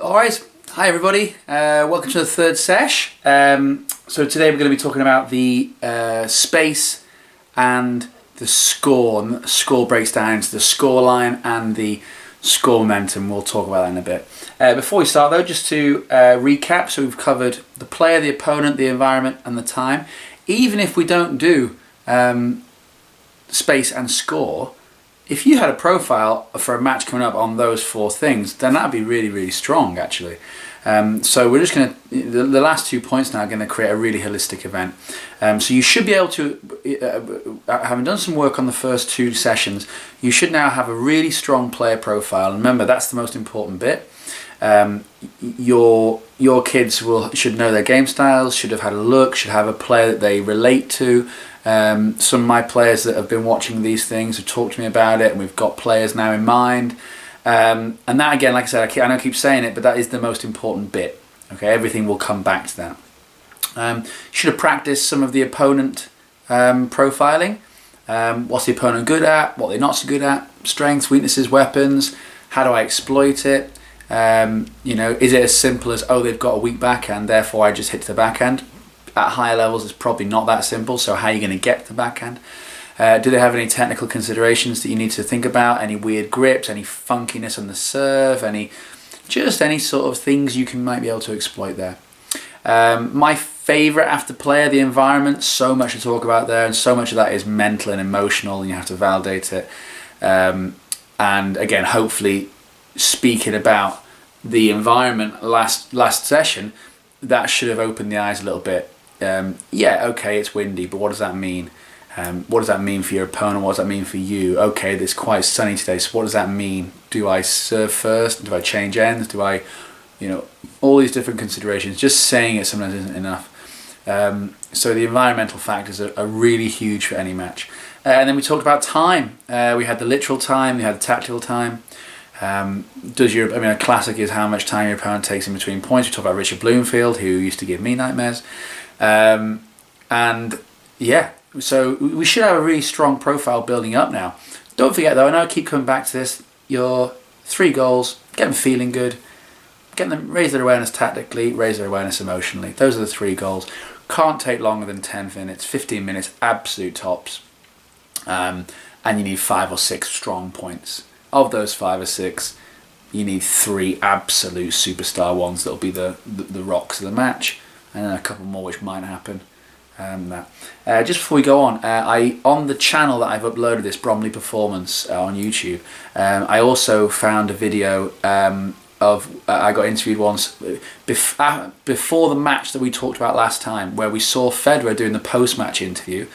Alright, hi everybody, welcome to the third sesh. So today we're going to be talking about the space and the score breaks down into the score line and the score momentum. We'll talk about that in a bit. Before we start though, just to recap, so we've covered the player, the opponent, the environment and the time. Even if we don't do space and score, if you had a profile for a match coming up on those four things, then that'd be really, really strong actually. So we're just going to, the last 2 points now are going to create a really holistic event. So you should be able to, having done some work on the first 2 sessions, you should now have a really strong player profile. And remember, that's the most important bit. Your kids should know their game styles, should have had a look, should have a player that they relate to. Some of my players that have been watching these things have talked to me about it, and we've got players now in mind. And that again, like I said, I keep saying it, but that is the most important bit. Okay, everything will come back to that. You should have practiced some of the opponent profiling. What's the opponent good at? What they're not so good at? Strengths, weaknesses, weapons. How do I exploit it? Is it as simple as, oh, they've got a weak backhand, therefore I just hit to the backhand? At higher levels, it's probably not that simple. So how are you going to get to the backhand? Do they have any technical considerations that you need to think about? Any weird grips? Any funkiness on the serve? Any sort of things you might be able to exploit there. My favourite after player, the environment. So much to talk about there, and so much of that is mental and emotional, and you have to validate it. And again, hopefully, speaking about the environment last session, that should have opened the eyes a little bit. Yeah, okay, it's windy, but what does that mean? What does that mean for your opponent? What does that mean for you? Okay, it's quite sunny today, so what does that mean? Do I serve first? Do I change ends? Do I, all these different considerations. Just saying it sometimes isn't enough. So the environmental factors are really huge for any match. And then we talked about time. We had the literal time, we had the tactical time. A classic is how much time your opponent takes in between points. We talked about Richard Bloomfield, who used to give me nightmares. And yeah, so we should have a really strong profile building up now. Don't forget though, I know I keep coming back to this, your 3 goals: get them feeling good, get them raise their awareness tactically, raise their awareness emotionally. Those are the 3 goals. Can't take longer than 10 minutes, 15 minutes, absolute tops. And you need 5 or 6 strong points. Of those 5 or 6, you need 3 absolute superstar ones that'll be the rocks of the match, and then a couple more which might happen. Just before we go on, on the channel that I've uploaded this Bromley performance on YouTube, I also found a video I got interviewed once before the match that we talked about last time, where we saw Federer doing the post-match interview.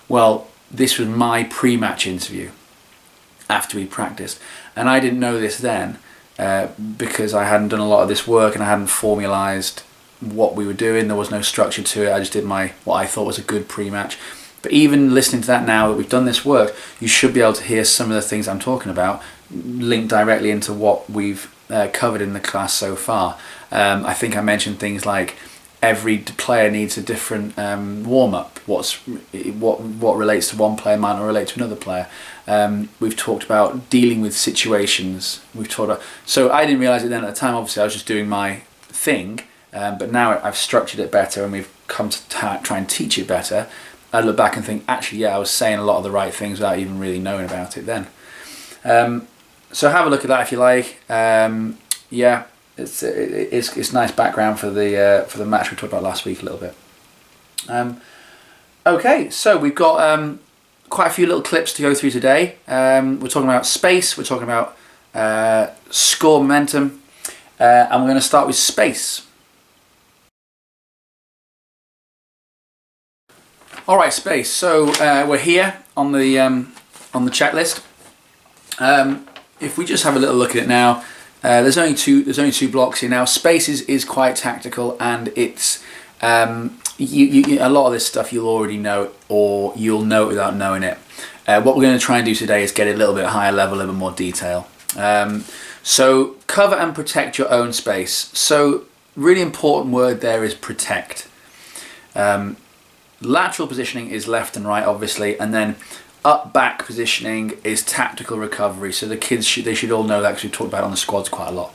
Well, this was my pre-match interview after we practiced, and I didn't know this then because I hadn't done a lot of this work and I hadn't formalised what we were doing. There was no structure to it. I just did what I thought was a good pre-match. But even listening to that now that we've done this work, you should be able to hear some of the things I'm talking about linked directly into what we've covered in the class so far. I think I mentioned things like every player needs a different warm-up. What relates to one player might not relate to another player. We've talked about dealing with situations. So I didn't realise it then at the time. Obviously, I was just doing my thing. But now I've structured it better, and we've come to try and teach it better. I look back and think, actually, yeah, I was saying a lot of the right things without even really knowing about it then. So have a look at that if you like. Yeah. It's nice background for the match we talked about last week a little bit. Okay, so we've got quite a few little clips to go through today. We're talking about space, we're talking about score momentum, and we're going to start with space. All right, space. So we're here on the checklist. If we just have a little look at it now. There's only two blocks here now. Space is quite tactical, and it's a lot of this stuff you'll already know, or you'll know it without knowing it. What we're going to try and do today is get it a little bit higher level, a little bit more detail. So cover and protect your own space. So really important word there is protect. Lateral positioning is left and right, obviously, and then up back positioning is tactical recovery. So the kids should all know that, because we've talked about it on the squads quite a lot.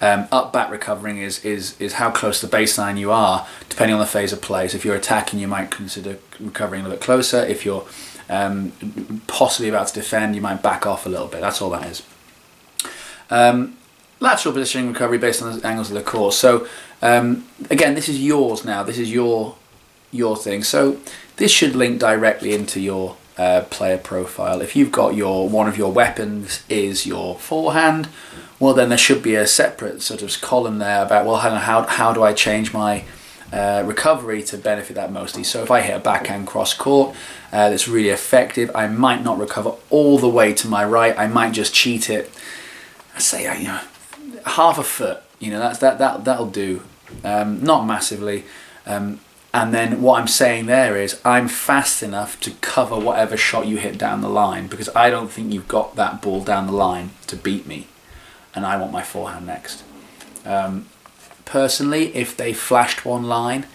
Up back recovering is how close to the baseline you are, depending on the phase of play. So if you're attacking, you might consider recovering a little bit closer. If you're possibly about to defend, you might back off a little bit. That's all that is. Lateral positioning recovery based on the angles of the court. So again, this is yours now. This is your thing. So this should link directly into your player profile. If you've got one of your weapons is your forehand, well then there should be a separate sort of column there about, well, how do I change my recovery to benefit that mostly. So if I hit a backhand cross court that's really effective, I might not recover all the way to my right. I might just cheat it. I say, half a foot. That'll do. Not massively. And then what I'm saying there is I'm fast enough to cover whatever shot you hit down the line, because I don't think you've got that ball down the line to beat me, and I want my forehand next. Personally, if they flashed one line,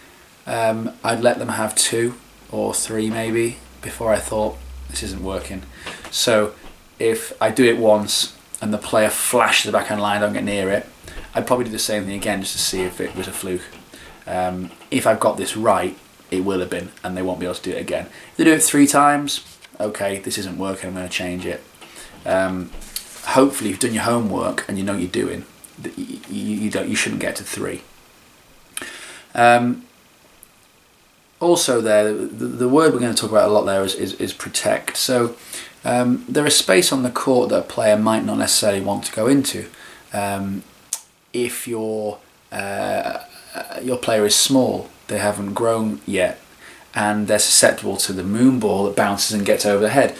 I'd let them have 2 or 3 maybe before I thought this isn't working. So if I do it once and the player flashes the backhand line, I don't get near it, I'd probably do the same thing again just to see if it was a fluke. If I've got this right, it will have been, and they won't be able to do it again. If they do it 3 times, okay, this isn't working, I'm going to change it. Hopefully you've done your homework and you know what you're doing. You shouldn't get to 3. Also there, the word we're going to talk about a lot there is protect. So there is space on the court that a player might not necessarily want to go into. If your player is small, they haven't grown yet, and they're susceptible to the moon ball that bounces and gets over the head,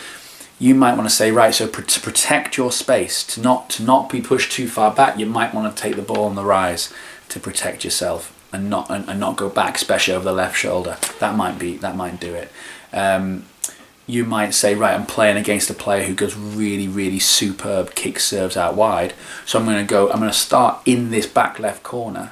you might want to say, right, so to protect your space, to not be pushed too far back, you might want to take the ball on the rise to protect yourself and not go back, especially over the left shoulder. That might do it. You might say, right, I'm playing against a player who goes really, really superb kick serves out wide, so I'm going to start in this back left corner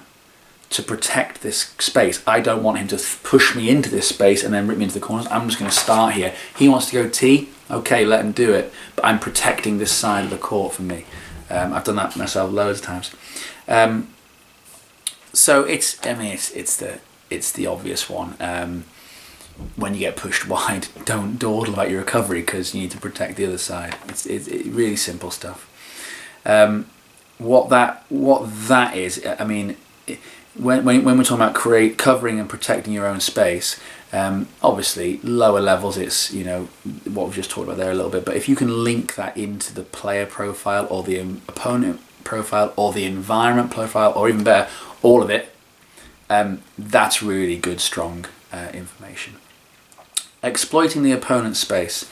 to protect this space. I don't want him to push me into this space and then rip me into the corners. I'm just going to start here. He wants to go tee, okay, let him do it, but I'm protecting this side of the court for me. I've done that myself loads of times. So it's the obvious one. When you get pushed wide, don't dawdle about your recovery, because you need to protect the other side. It's really simple stuff. What that is, I mean, when we're talking about covering and protecting your own space, obviously lower levels, it's what we've just talked about there a little bit, but if you can link that into the player profile or the opponent profile or the environment profile, or even better, all of it, that's really good, strong information. Exploiting the opponent's space.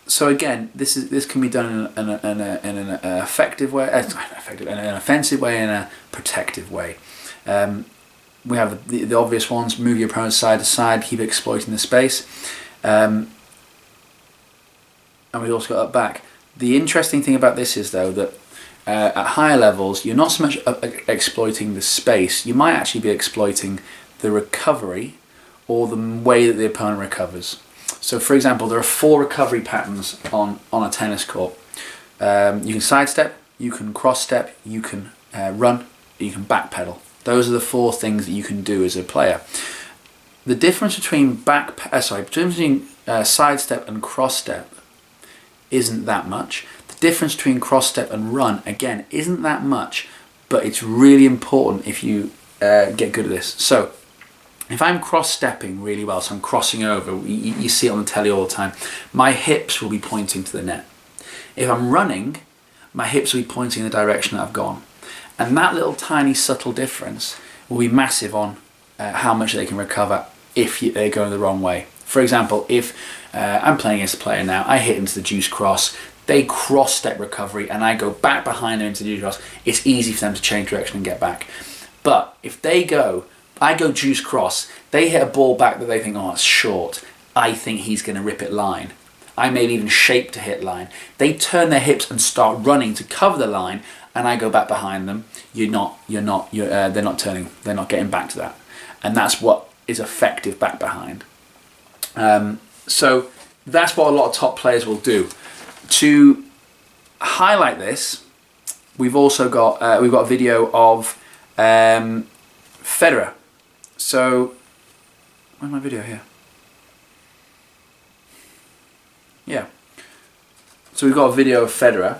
So again, this can be done in an effective way, in an offensive way, and a protective way. We have the obvious ones: move your opponent side to side, keep exploiting the space, and we've also got up back. The interesting thing about this is, though, that at higher levels, you're not so much exploiting the space. You might actually be exploiting the recovery or the way that the opponent recovers. So, for example, there are 4 recovery patterns on a tennis court. You can sidestep, you can cross step, you can run, you can backpedal. Those are the 4 things that you can do as a player. The difference between sidestep and cross step isn't that much. The difference between cross step and run, again, isn't that much, but it's really important if you get good at this. So, if I'm cross-stepping really well, so I'm crossing over, you see it on the telly all the time, my hips will be pointing to the net. If I'm running, my hips will be pointing in the direction that I've gone. And that little tiny subtle difference will be massive on how much they can recover if they're going the wrong way. For example, if I'm playing against a player now, I hit into the deuce cross, they cross-step recovery, and I go back behind them into the deuce cross, it's easy for them to change direction and get back. But if I go deuce cross, they hit a ball back that they think, oh, it's short, I think he's going to rip it line. I may even shape to hit line. They turn their hips and start running to cover the line, and I go back behind them. They're not turning, they're not getting back to that. And that's what is effective back behind. So that's what a lot of top players will do. To highlight this, we've also got we've got a video of Federer. So, where's my video here? Yeah. So we've got a video of Federer.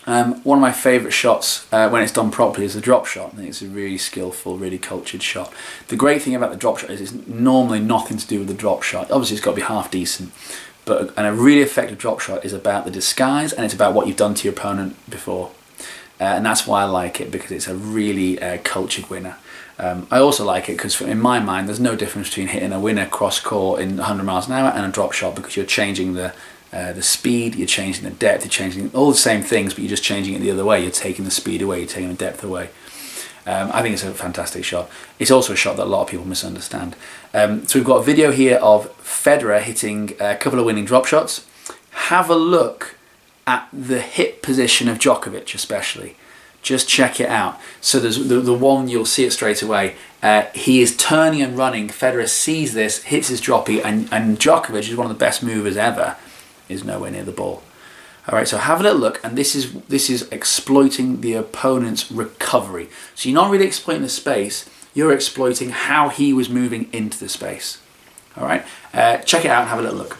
One of my favourite shots when it's done properly is the drop shot. I think it's a really skillful, really cultured shot. The great thing about the drop shot is it's normally nothing to do with the drop shot. Obviously it's got to be half decent, and a really effective drop shot is about the disguise, and it's about what you've done to your opponent before. And that's why I like it, because it's a really cultured winner. I also like it because in my mind there's no difference between hitting a winner cross court in 100 miles an hour and a drop shot, because you're changing the speed, you're changing the depth, you're changing all the same things, but you're just changing it the other way. You're taking the speed away, you're taking the depth away. I think it's a fantastic shot. It's also a shot that a lot of people misunderstand. So we've got a video here of Federer hitting a couple of winning drop shots. Have a look at the hip position of Djokovic especially. Just check it out. So there's the one, you'll see it straight away. He is turning and running. Federer sees this, hits his droppy, and Djokovic is one of the best movers ever, is nowhere near the ball. All right, so have a little look, and this is exploiting the opponent's recovery. So you're not really exploiting the space, you're exploiting how he was moving into the space. All right, check it out and have a little look.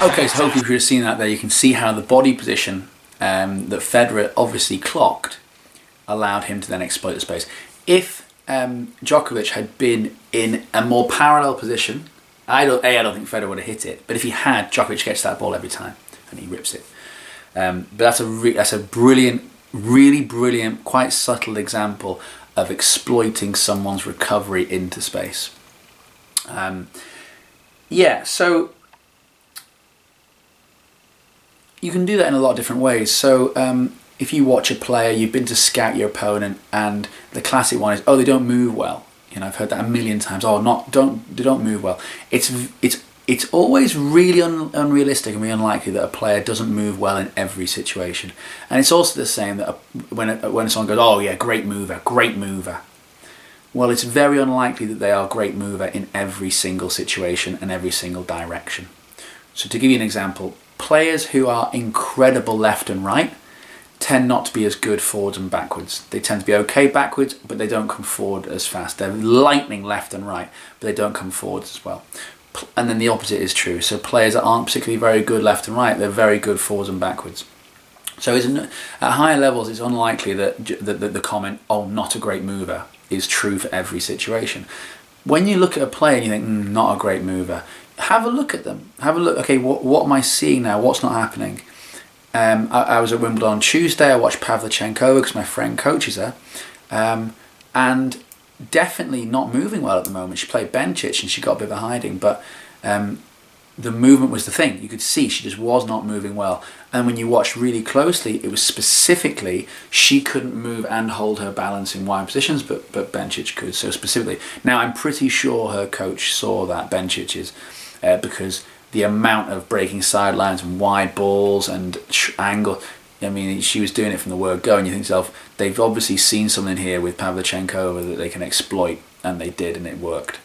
Okay, so hopefully if you've seen that there, you can see how the body position that Federer obviously clocked allowed him to then exploit the space. If Djokovic had been in a more parallel position, I don't think Federer would have hit it, but if he had, Djokovic gets that ball every time and he rips it. But that's a brilliant, really brilliant, quite subtle example of exploiting someone's recovery into space. Yeah, so you can do that in a lot of different ways. So if you watch a player, you've been to scout your opponent, and the classic one is, oh, they don't move well. You know, I've heard that a million times. Oh, they don't move well. It's always really unrealistic and really unlikely that a player doesn't move well in every situation. And it's also the same that when someone goes, oh yeah, great mover. Well, it's very unlikely that they are a great mover in every single situation and every single direction. So to give you an example, players who are incredible left and right tend not to be as good forwards and backwards. They tend to be okay backwards, but they don't come forward as fast. They're lightning left and right, but they don't come forwards as well. And then the opposite is true. So players that aren't particularly very good left and right, they're very good forwards and backwards. So at higher levels, it's unlikely that the comment, oh, not a great mover, is true for every situation. When you look at a player and you think, not a great mover, have a look at them. Have a look, okay, what am I seeing now? What's not happening? I was at Wimbledon on Tuesday. I watched Pavlyuchenkova because my friend coaches her. And definitely not moving well at the moment. She played Bencic and she got a bit of a hiding, but the movement was the thing. You could see she just was not moving well. And when you watched really closely, it was specifically she couldn't move and hold her balance in wide positions, but Bencic could. So specifically, now I'm pretty sure her coach saw that, Bencic's, because the amount of breaking sidelines and wide balls and angle, I mean, she was doing it from the word go, and you think to yourself, they've obviously seen something here with Pavlyuchenkova that they can exploit, and they did, and it worked.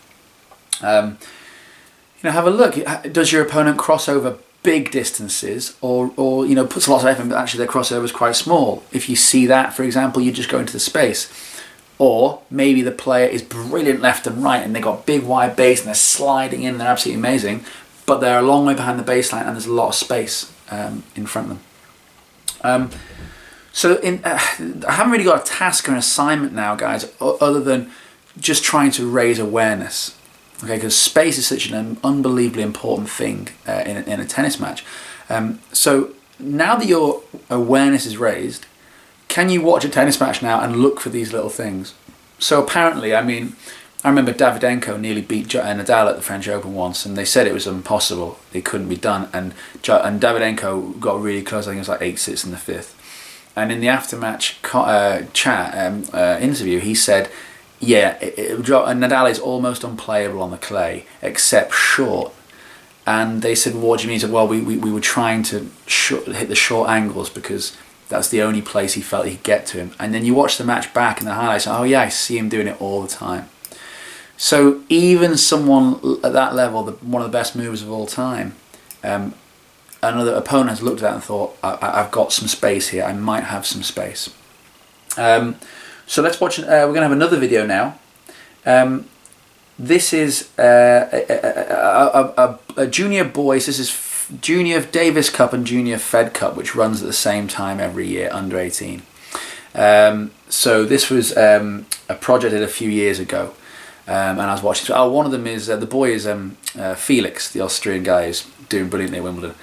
Have a look. Does your opponent cross over big distances, or puts lots of effort, but actually their crossover is quite small? If you see that, for example, you just go into the space. Or maybe the player is brilliant left and right, and they got big wide base, and they're sliding in, and they're absolutely amazing, but they're a long way behind the baseline, and there's a lot of space in front of them. I haven't really got a task or an assignment now, guys, other than just trying to raise awareness. Okay, because space is such an unbelievably important thing in a tennis match. So now that your awareness is raised, can you watch a tennis match now and look for these little things? So apparently, I remember Davydenko nearly beat Nadal at the French Open once, and they said it was impossible. It couldn't be done. And Davydenko got really close. I think it was like 8-6 in the fifth. And in the aftermatch interview, he said, yeah, Nadal is almost unplayable on the clay, except short. And they said, well, what do you mean? He said, well, we were trying to hit the short angles because That's the only place he felt he could get to him. And then you watch the match back in the highlights, and, oh yeah, I see him doing it all the time. So even someone at that level, one of the best movers of all time, another opponent has looked at that and thought, I've got some space here, I might have some space. So let's watch, we're going to have another video now. This is a junior boys, this is Junior Davis Cup and Junior Fed Cup, which runs at the same time every year, under 18. So this was a project I did a few years ago, and I was watching. So, one of them is, the boy is Felix, the Austrian guy, is doing brilliantly at Wimbledon.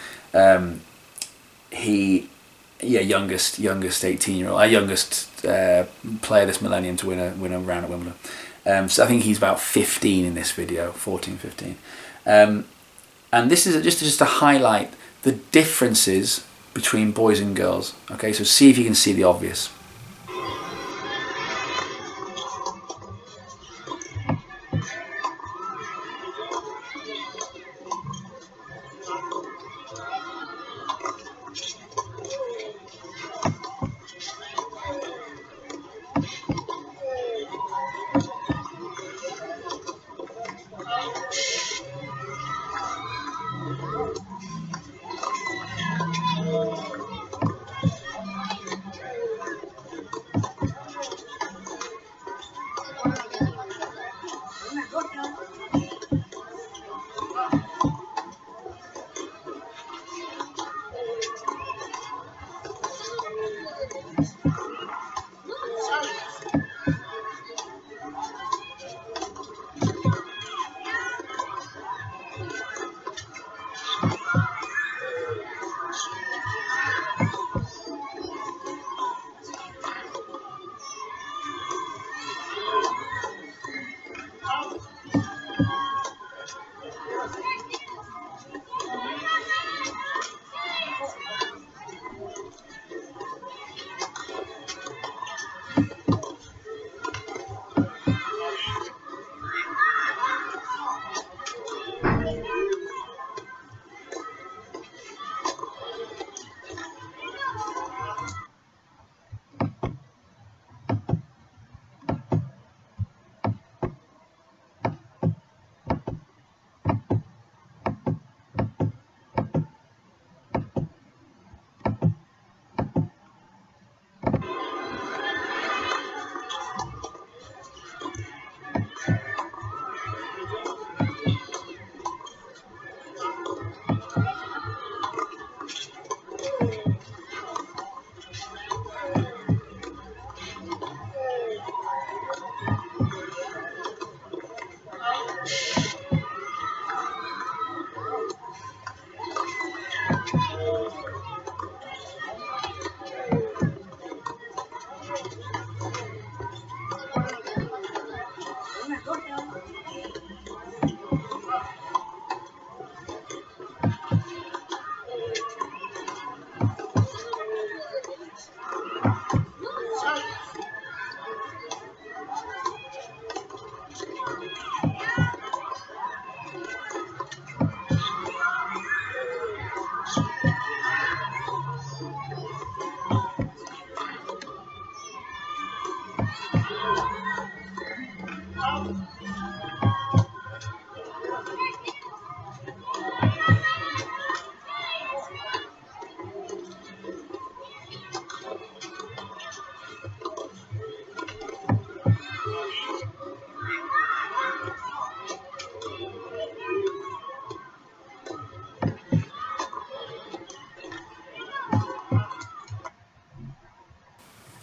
Youngest 18-year-old, youngest player this millennium to win a round at Wimbledon. So I think he's about 15 in this video, 14, 15. And this is just to highlight the differences between boys and girls. Okay, so see if you can see the obvious.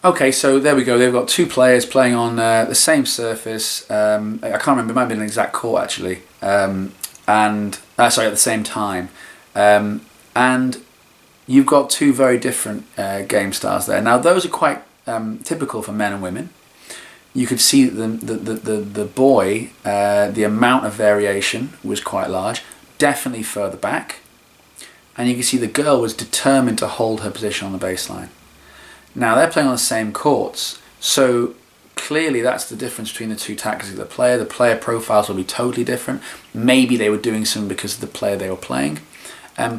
Okay, so there we go. They've got two players playing on the same surface. I can't remember, it might have been an exact court actually. Sorry, at the same time. And you've got two very different game styles there. Now those are quite typical for men and women. You could see the boy, the amount of variation was quite large, definitely further back. And you can see the girl was determined to hold her position on the baseline. Now they're playing on the same courts, so clearly that's the difference between the two tactics of the player. The player profiles will be totally different. Maybe they were doing some because of the player they were playing.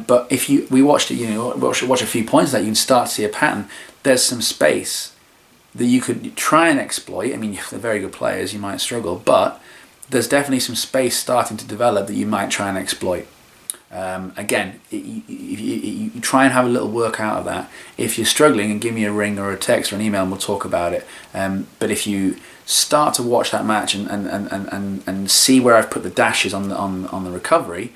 But if we watched it, watch a few points that you can start to see a pattern. There's some space that you could try and exploit. I mean, if they're very good players, you might struggle, but there's definitely some space starting to develop that you might try and exploit. Again, you try and have a little work out of that. If you're struggling, and give me a ring or a text or an email and we'll talk about it. But if you start to watch that match and see where I've put the dashes on the recovery,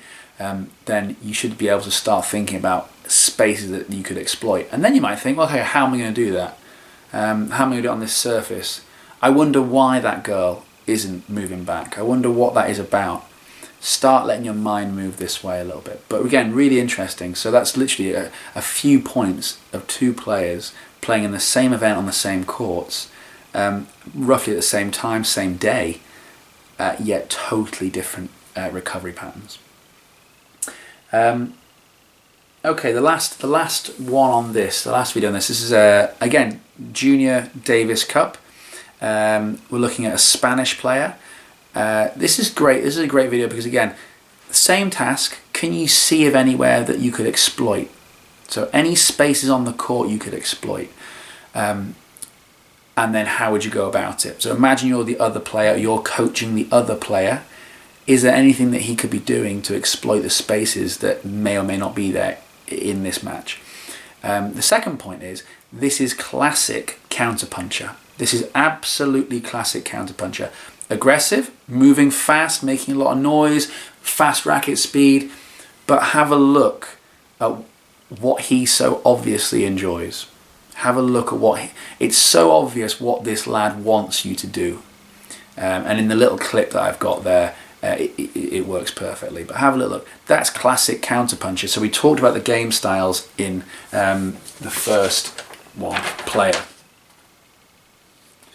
then you should be able to start thinking about spaces that you could exploit. And then you might think, well, okay, how am I going to do that? How am I going to do it on this surface? I wonder why that girl isn't moving back. I wonder what that is about. Start letting your mind move this way a little bit. But again, really interesting. So that's literally a few points of two players playing in the same event on the same courts, roughly at the same time, same day, yet totally different recovery patterns. Okay, the last one on this, the last video on this is again Junior Davis Cup. We're looking at a Spanish player. This is great. This is a great video because again, same task. Can you see of anywhere that you could exploit? So any spaces on the court you could exploit. And then how would you go about it? So imagine you're the other player, you're coaching the other player. Is there anything that he could be doing to exploit the spaces that may or may not be there in this match? The second point is, this is classic counterpuncher. This is absolutely classic counterpuncher. Aggressive, moving fast, making a lot of noise, fast racket speed, but have a look at what he so obviously enjoys. Have a look at it's so obvious what this lad wants you to do. And in the little clip that I've got there, it works perfectly. But have a little look. That's classic counterpuncher. So we talked about the game styles in the first one, player.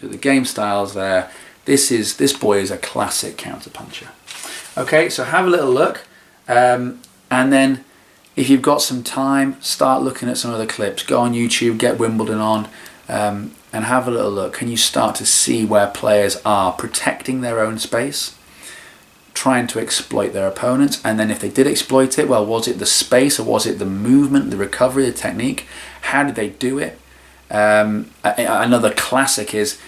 So the game styles there. This boy is a classic counterpuncher. Okay, so have a little look, and then if you've got some time, start looking at some other clips. Go on YouTube, get Wimbledon on, and have a little look. Can you start to see where players are protecting their own space, trying to exploit their opponents? And then if they did exploit it, well, was it the space or was it the movement, the recovery, the technique? How did they do it? Another classic is,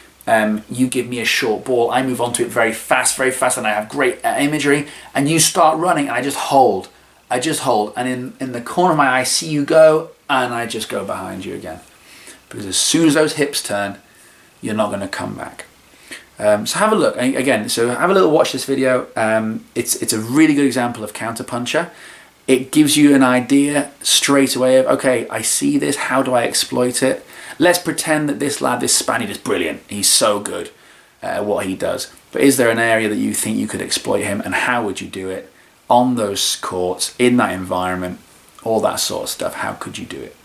you give me a short ball, I move onto it very fast, and I have great imagery, and you start running, and I just hold, and in the corner of my eye, I see you go, and I just go behind you again. Because as soon as those hips turn, you're not going to come back. So have a look, again, so have a little watch this video. It's a really good example of counterpuncher. It gives you an idea straight away of, okay, I see this, how do I exploit it? Let's pretend that this lad, this Spaniard, is brilliant. He's so good at what he does. But is there an area that you think you could exploit him, and how would you do it on those courts, in that environment, all that sort of stuff? How could you do it?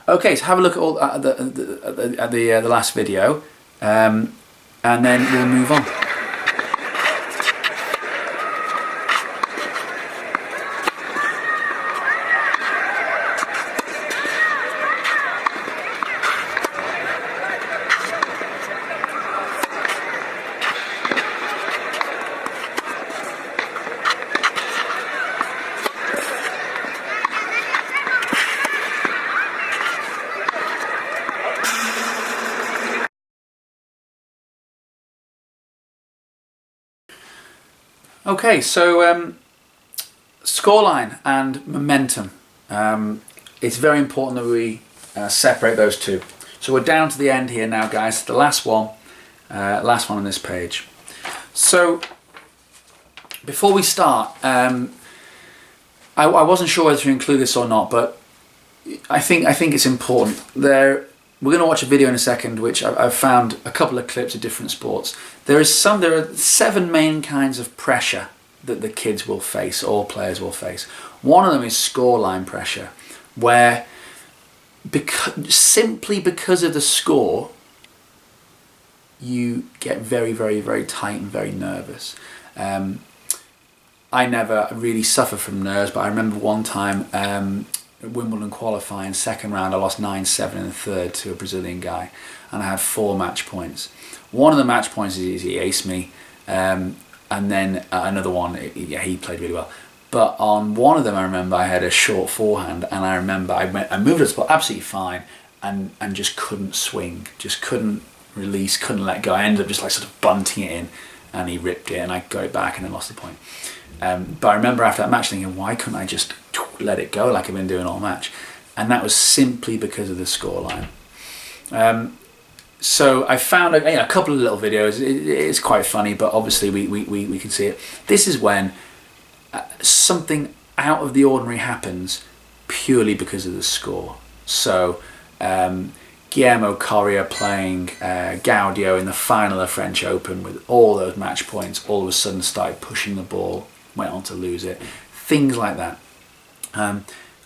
Okay, so have a look at the last video, and then we'll move on. Okay, so scoreline and momentum. It's very important that we separate those two. So we're down to the end here now, guys. The last one on this page. So before we start, I wasn't sure whether to include this or not, but I think it's important. We're going to watch a video in a second, which I've found a couple of clips of different sports. There are 7 main kinds of pressure that the kids will face, all players will face. One of them is scoreline pressure, where simply because of the score, you get very, very, very tight and very nervous. I never really suffer from nerves, but I remember one time Wimbledon qualifying, second round, I lost 9-7 in the third to a Brazilian guy, and I had 4 match points. One of the match points is he aced me, and then another one, he played really well. But on one of them, I remember I had a short forehand, and I remember I moved the spot absolutely fine, and just couldn't swing, just couldn't release, couldn't let go. I ended up just like sort of bunting it in, and he ripped it, and I got it back and then lost the point. But I remember after that match thinking, why couldn't I just let it go like I've been doing all match? And that was simply because of the scoreline. So I found a couple of little videos. It's quite funny, but obviously we can see it. This is when something out of the ordinary happens purely because of the score. So Guillermo Coria playing Gaudio in the final of French Open with all those match points, all of a sudden started pushing the ball, went on to lose it. Things like that.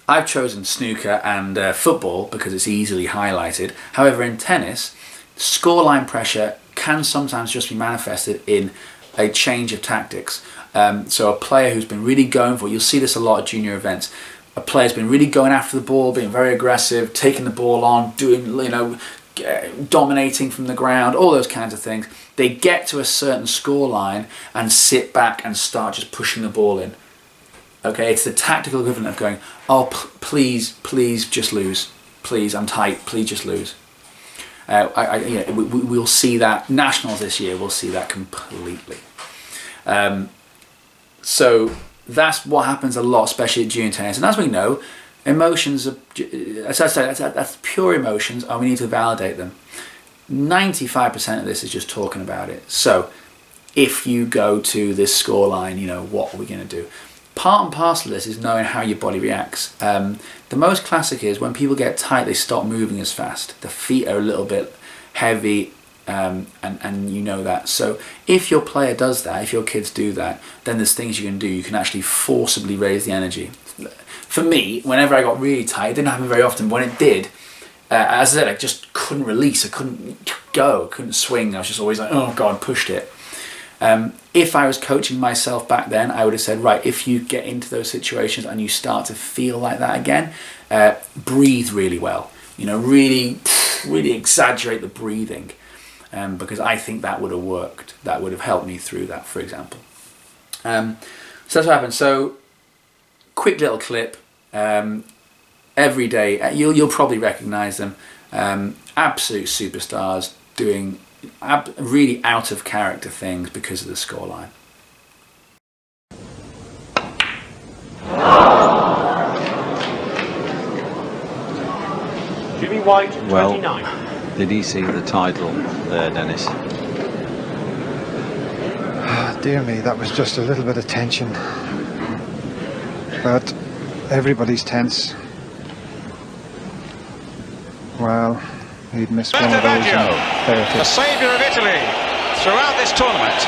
I've chosen snooker and football because it's easily highlighted. However, in tennis, scoreline pressure can sometimes just be manifested in a change of tactics. So a player who's been really going for, you'll see this a lot at junior events, a player's been really going after the ball, being very aggressive, taking the ball on, doing, dominating from the ground, all those kinds of things. They get to a certain scoreline and sit back and start just pushing the ball in. Okay, it's the tactical equivalent of going, oh, please just lose. Please, I'm tight, please just lose. We'll see that, Nationals this year, we'll see that completely. So that's what happens a lot, especially at junior tennis. And as we know, emotions, as I say, that's pure emotions, and we need to validate them. 95% of this is just talking about it. So if you go to this scoreline, what are we going to do? Part and parcel of this is knowing how your body reacts. The most classic is when people get tight, they stop moving as fast. The feet are a little bit heavy, and you know that. So if your player does that, if your kids do that, then there's things you can do. You can actually forcibly raise the energy. For me, whenever I got really tight, it didn't happen very often. When it did, as I said, I just couldn't release. I couldn't go, couldn't swing. I was just always like, oh God, pushed it. If I was coaching myself back then, I would have said, right, if you get into those situations and you start to feel like that again, breathe really well. Really exaggerate the breathing, because I think that would have worked. That would have helped me through that, for example. So that's what happened. So, quick little clip. Every day, you'll probably recognise them. Absolute superstars doing really out of character things because of the scoreline. Jimmy White, 29. Well, did he see the title there, Dennis? Dear me, that was just a little bit of tension. But everybody's tense. Well, he'd missed one of those. There it the is. saviour of Italy throughout this tournament.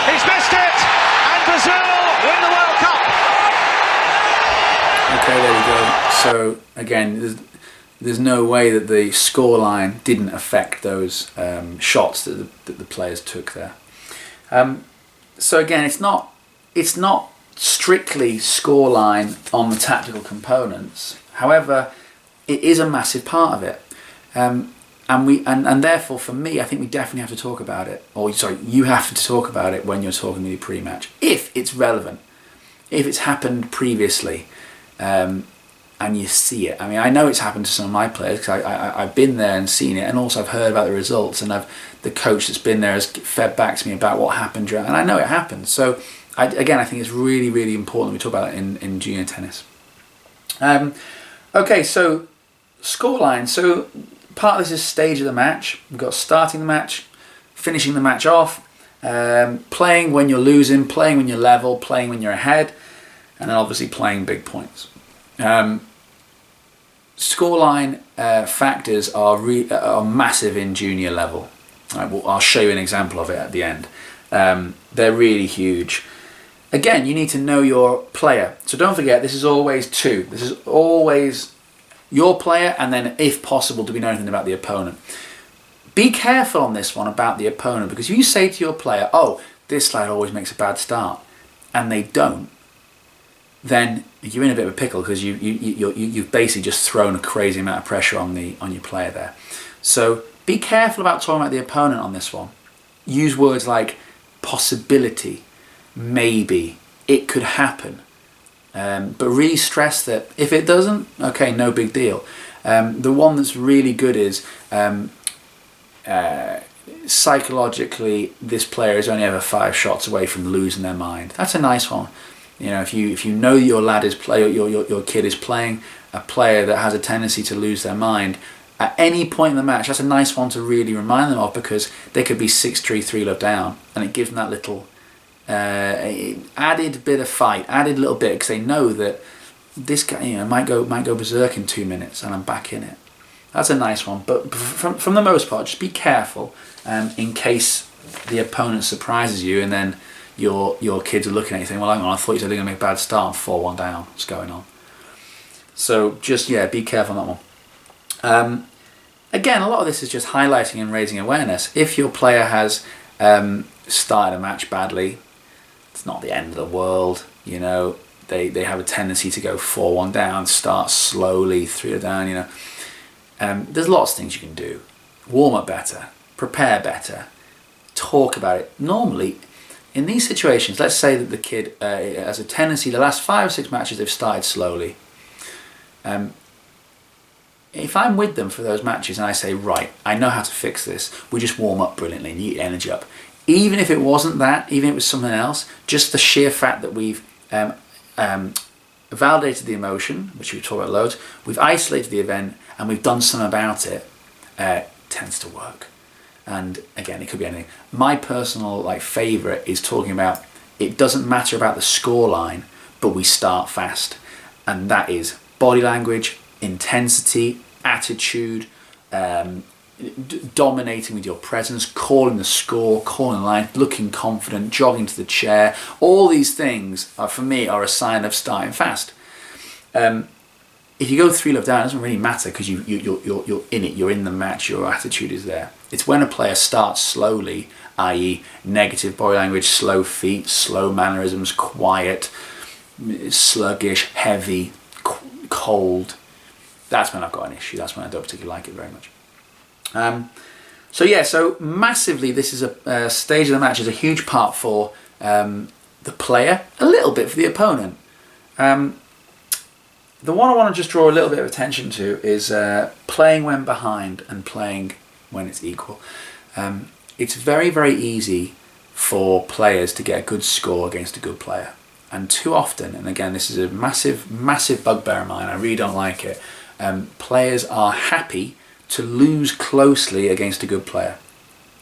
He's missed it, and Brazil win the World Cup. Okay, there we go. So again, there's no way that the scoreline didn't affect those shots that the players took there. So again, it's not strictly scoreline on the tactical components. However, it is a massive part of it, and therefore for me, I think we definitely have to talk about it. Or sorry, you have to talk about it when you're talking to the pre-match, if it's relevant, if it's happened previously. And you see it. I mean, I know it's happened to some of my players because I've been there and seen it, and also I've heard about the results, and the coach that's been there has fed back to me about what happened during, and I know it happened. So I think it's really, really important we talk about it in junior tennis. Okay, so scoreline. So part of this is stage of the match. We've got starting the match, finishing the match off, playing when you're losing, playing when you're level, playing when you're ahead, and then obviously playing big points. Scoreline factors are massive in junior level. I'll show you an example of it at the end. They're really huge. Again, you need to know your player. So don't forget, this is always two. This is always your player, and then, if possible, do we know anything about the opponent? Be careful on this one about the opponent, because if you say to your player, oh, this side always makes a bad start, and they don't, then you're in a bit of a pickle, because you've basically just thrown a crazy amount of pressure on your player there. So be careful about talking about the opponent on this one. Use words like possibility, maybe, it could happen. But really stress that if it doesn't, okay, no big deal. The one that's really good is psychologically, this player is only ever 5 shots away from losing their mind. That's a nice one. You know, if you know your lad is your kid is playing a player that has a tendency to lose their mind at any point in the match, that's a nice one to really remind them of, because they could be 6-3, 3-love down, and it gives them that little added bit of fight, added little bit, because they know that this guy, you know, might go berserk in 2 minutes, and I'm back in it. That's a nice one. But from the most part, just be careful in case the opponent surprises you, and then your kids are looking at you saying, well, hang on, I thought you said they're going to make a bad start, 4-1 down. What's going on? So just, be careful on that one. Again, a lot of this is just highlighting and raising awareness. If your player has started a match badly, it's not the end of the world. You know, they have a tendency to go 4-1 down, start slowly, 3 down, you know. There's lots of things you can do. Warm up better, prepare better, talk about it. Normally, in these situations, let's say that the kid has a tendency, the last 5 or 6 matches they've started slowly. If I'm with them for those matches and I say, right, I know how to fix this, we just warm up brilliantly and you get energy up. Even if it wasn't that, even if it was something else, just the sheer fact that we've validated the emotion, which we've talked about loads, we've isolated the event, and we've done something about it, tends to work. And again, it could be anything. My personal favourite is talking about, it doesn't matter about the scoreline, but we start fast. And that is body language, intensity, attitude, dominating with your presence, calling the score, calling the line, looking confident, jogging to the chair. All these things, for me, are a sign of starting fast. If you go 3-love down, it doesn't really matter, because you're in it, you're in the match, your attitude is there. It's when a player starts slowly, i.e. negative body language, slow feet, slow mannerisms, quiet, sluggish, heavy, cold. That's when I've got an issue. That's when I don't particularly like it very much. So massively, this is a stage of the match is a huge part for the player, a little bit for the opponent. The one I want to just draw a little bit of attention to is playing when behind and playing when it's equal. It's very, very easy for players to get a good score against a good player. And too often, and again, this is a massive, massive bugbear of mine, I really don't like it, players are happy to lose closely against a good player.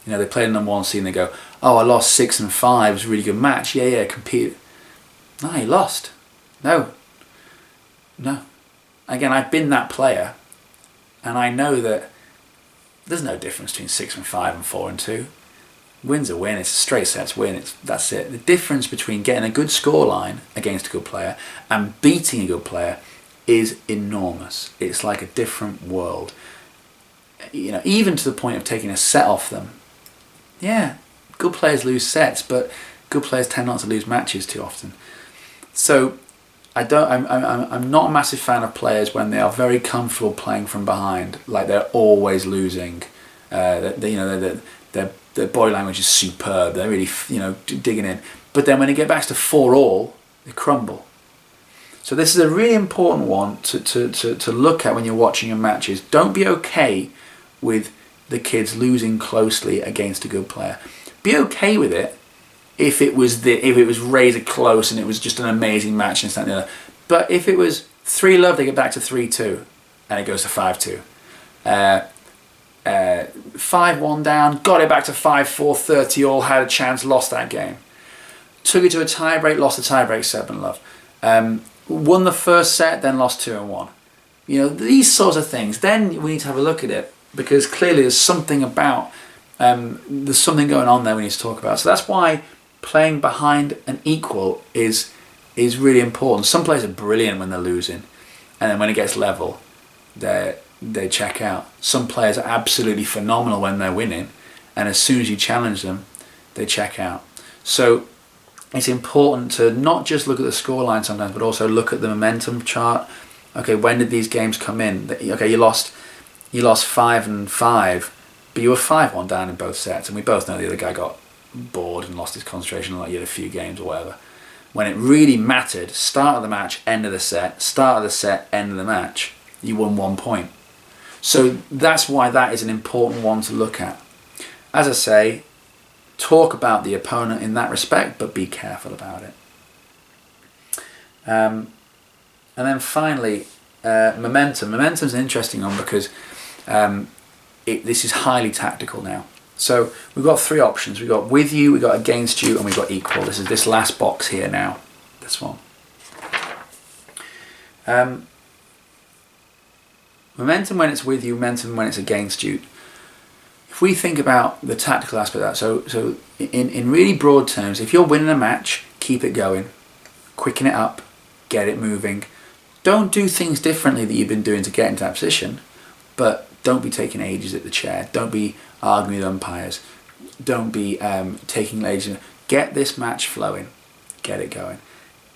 You know, they play the number 1 seed and they go, oh, I lost 6-5, it was a really good match. Yeah, compete. No, you lost. No. Again, I've been that player, and I know that there's no difference between 6-5 and 4-2. Win's a win. It's a straight sets win. That's it. The difference between getting a good scoreline against a good player and beating a good player is enormous. It's like a different world. You know, even to the point of taking a set off them. Yeah, good players lose sets, but good players tend not to lose matches too often. So I'm not a massive fan of players when they are very comfortable playing from behind, like they're always losing. Their body language is superb. They're really, digging in. But then when it gets back to 4-all, they crumble. So this is a really important one to look at when you're watching your matches. Don't be okay with the kids losing closely against a good player. Be okay with it if it was razor close and it was just an amazing match and something like that. But if it was 3-love, they get back to 3-2 and it goes to 5-2. 5-1 down, got it back to 5-4, 30-all, had a chance, lost that game. Took it to a tiebreak, lost the tiebreak 7-love. Won the first set, then lost 2-1. You know, these sorts of things. Then we need to have a look at it, because clearly there's something about, there's something going on there we need to talk about. So that's why playing behind an equal is really important. Some players are brilliant when they're losing, and then when it gets level, they check out. Some players are absolutely phenomenal when they're winning, and as soon as you challenge them, they check out. So it's important to not just look at the scoreline sometimes, but also look at the momentum chart. Okay, when did these games come in? Okay, you lost 5-5, but you were 5-1 down in both sets, and we both know the other guy got bored and lost his concentration, like you had a few games or whatever. when it really mattered, start of the match, end of the set, start of the set, end of the match, you won 1 point. So that's why that is an important one to look at. As I say, talk about the opponent in that respect, but be careful about it. And then finally, momentum. Momentum's an interesting one because this is highly tactical now. So we've got 3 options. We've got with you, we've got against you, and we've got equal. This is this last box here now, this one. Momentum when it's with you, momentum when it's against you. If we think about the tactical aspect of that, so in really broad terms, if you're winning a match, keep it going, quicken it up, get it moving. Don't do things differently that you've been doing to get into that position, but don't be taking ages at the chair. Don't be arguing with umpires. Don't be taking ages. Get this match flowing. Get it going.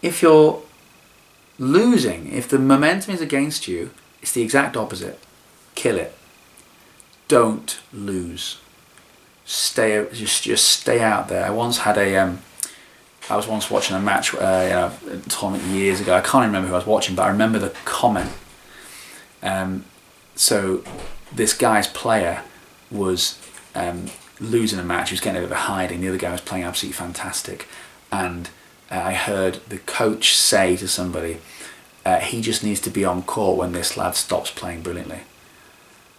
If you're losing, if the momentum is against you, it's the exact opposite. Kill it. Don't lose. Just stay out there. I once had I was once watching a match, a tournament years ago. I can't remember who I was watching, but I remember the comment. So this guy's player was losing a match. He was getting a bit of a hiding. The other guy was playing absolutely fantastic, and I heard the coach say to somebody, he just needs to be on court when this lad stops playing brilliantly.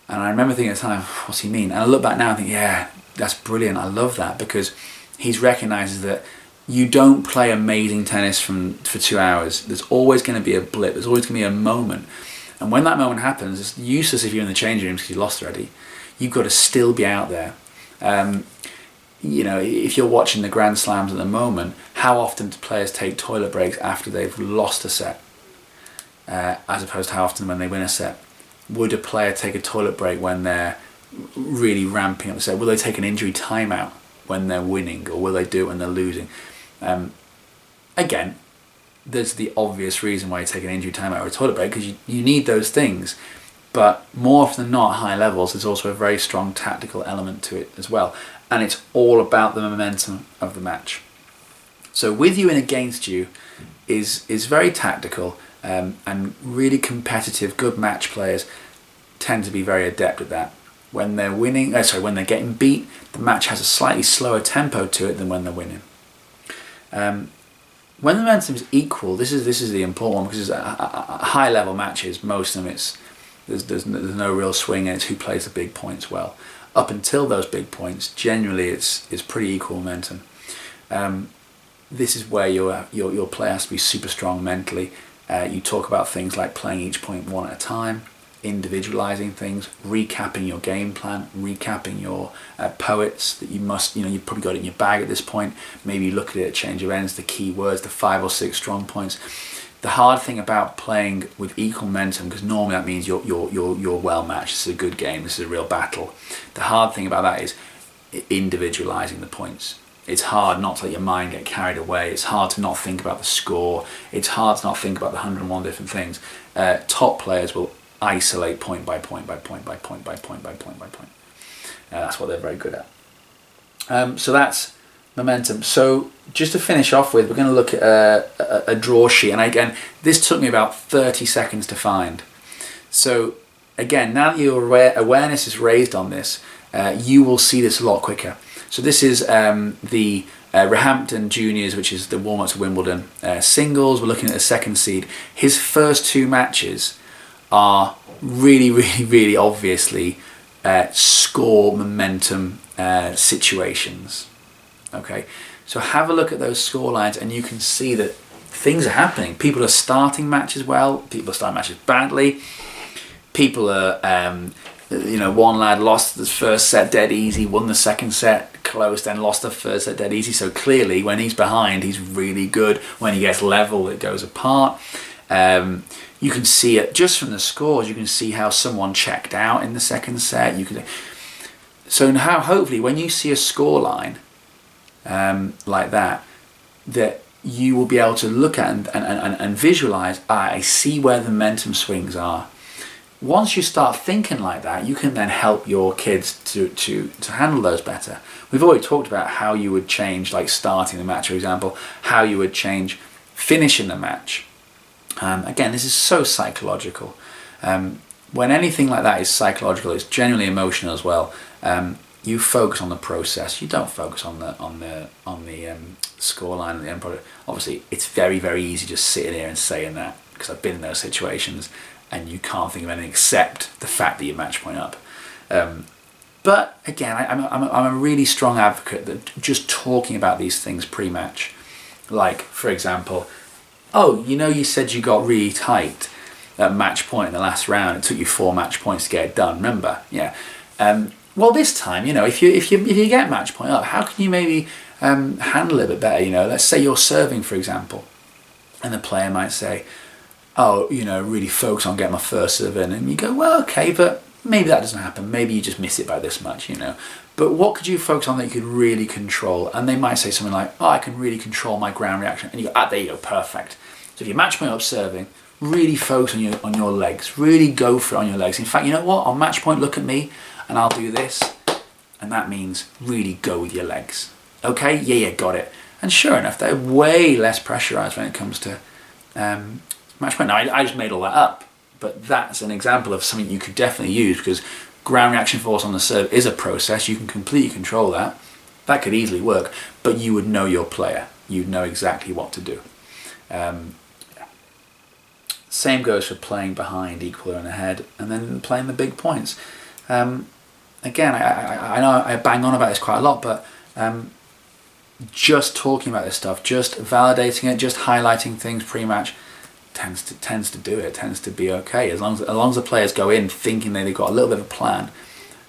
And I remember thinking at the time, what's he mean? And I look back now and think, yeah, that's brilliant. I love that, because he recognises that you don't play amazing tennis for 2 hours. There's always going to be a blip. There's always going to be a moment. And when that moment happens, it's useless if you're in the changing rooms because you lost already. You've got to still be out there. If you're watching the Grand Slams at the moment, how often do players take toilet breaks after they've lost a set? As opposed to how often when they win a set. Would a player take a toilet break when they're really ramping up the set? Will they take an injury timeout when they're winning, or will they do it when they're losing? Again, there's the obvious reason why you take an injury timeout or a toilet break, because you need those things. But more often than not, at high levels, there's also a very strong tactical element to it as well. And it's all about the momentum of the match. So with you and against you is very tactical, and really competitive, good match players tend to be very adept at that. When they're winning, when they're getting beat, the match has a slightly slower tempo to it than when they're winning. When the momentum is equal, this is the important one, because high level matches, most of them there's no real swing, and it's who plays the big points well. Up until those big points, generally it's pretty equal momentum. This is where your player has to be super strong mentally. You talk about things like playing each point one at a time, individualizing things, recapping your game plan, recapping your poets that you've probably got it in your bag at this point. Maybe you look at it at change of ends, the key words, the 5 or 6 strong points. The hard thing about playing with equal momentum, because normally that means you're well matched. This is a good game. This is a real battle. The hard thing about that is individualizing the points. It's hard not to let your mind get carried away. It's hard to not think about the score. It's hard to not think about the 101 different things. Top players will isolate point by point by point by point by point by point by point. That's what they're very good at. So that's momentum. So just to finish off with, we're going to look at a draw sheet. And again, this took me about 30 seconds to find. So again, now that your awareness is raised on this, you will see this a lot quicker. So this is the Roehampton Juniors, which is the warm-up to Wimbledon singles. We're looking at the second seed. His first 2 matches are really, really, really obviously score momentum situations. Okay, so have a look at those score lines, and you can see that things are happening. People are starting matches well. People are starting matches badly. People are, one lad lost the first set dead easy, won the second set close, then lost the first set dead easy. So clearly, when he's behind, he's really good. When he gets level, it goes apart. You can see it just from the scores. You can see how someone checked out in the second set. So now, hopefully, when you see a score line like that you will be able to look at and visualize. I see where the momentum swings are. Once you start thinking like that, you can then help your kids to handle those better. We've already talked about how you would change, like starting the match, for example, how you would change finishing the match. Again, this is so psychological. When anything like that is psychological, it's genuinely emotional as well. You focus on the process. You don't focus on the scoreline and the end product. Obviously, it's very, very easy just sitting here and saying that, because I've been in those situations and you can't think of anything except the fact that you're match point up. But again, I'm a really strong advocate that just talking about these things pre-match, like for example, oh, you said you got really tight at match point in the last round. It took you 4 match points to get it done. Remember, yeah. Well, this time, if you get match point up, how can you maybe handle it a bit better? Let's say you're serving, for example, and the player might say, oh, really focus on getting my first serve in, and you go, well, okay, but maybe that doesn't happen. Maybe you just miss it by this much, But what could you focus on that you could really control? And they might say something like, oh, I can really control my ground reaction. And you go, there you go, perfect. So if you're match point up serving, really focus on your legs. Really go for it on your legs. In fact, you know what? On match point, look at me, and I'll do this. And that means really go with your legs. Okay? Yeah, got it. And sure enough, they're way less pressurized when it comes to match point. Now, I just made all that up. But that's an example of something you could definitely use, because ground reaction force on the serve is a process. You can completely control that. That could easily work. But you would know your player. You'd know exactly what to do. Same goes for playing behind, equal and ahead, and then playing the big points. Again, I know I bang on about this quite a lot, but just talking about this stuff, just validating it, just highlighting things pre-match tends to do it. Tends to be okay as long as the players go in thinking they've got a little bit of a plan.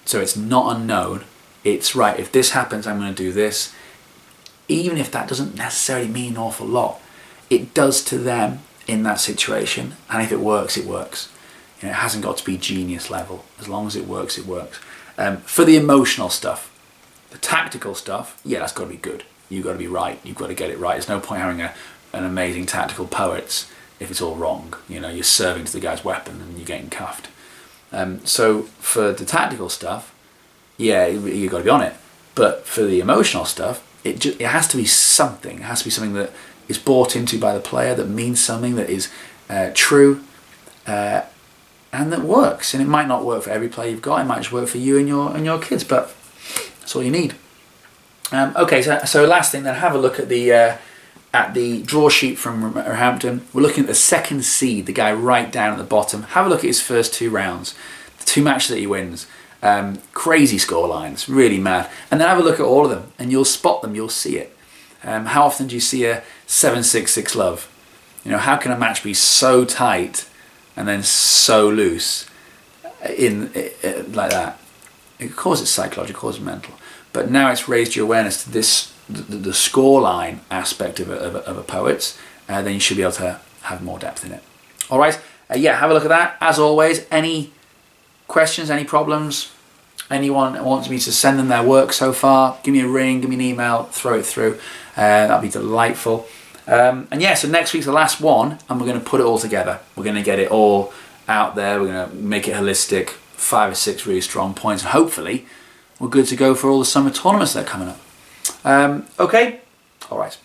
So it's not unknown. It's right. If this happens, I'm going to do this. Even if that doesn't necessarily mean an awful lot, it does to them in that situation, and if it works, it works. It hasn't got to be genius level. As long as it works, it works. For the emotional stuff, the tactical stuff, yeah, that's got to be good. You've got to be right. You've got to get it right. There's no point having an amazing tactical poets if it's all wrong. You're serving to the guy's weapon and you're getting cuffed. So for the tactical stuff, yeah, you've got to be on it. But for the emotional stuff, it has to be something. It has to be something that is bought into by the player, that means something, that is true, and that works. And it might not work for every player you've got. It might just work for you and your kids, but that's all you need. Okay, so last thing then, have a look at the draw sheet from Roehampton. We're looking at the second seed, the guy right down at the bottom. Have a look at his first 2 rounds, the 2 matches that he wins. Crazy score lines, really mad. And then have a look at all of them, and you'll spot them. You'll see it. How often do you see a 7-6-6 love? How can a match be so tight and then so loose like that? Of course it's psychological, of course it's mental. But now it's raised your awareness to this, the scoreline aspect of a poet's, then you should be able to have more depth in it. All right, yeah, have a look at that. As always, any questions, any problems, anyone wants me to send them their work so far, give me a ring, give me an email, throw it through. That'd be delightful. And yeah, so next week's the last one, and we're going to put it all together. We're going to get it all out there. We're going to make it holistic, 5 or 6 really strong points, and hopefully we're good to go for all the summer tournaments that are coming up. Okay, all right.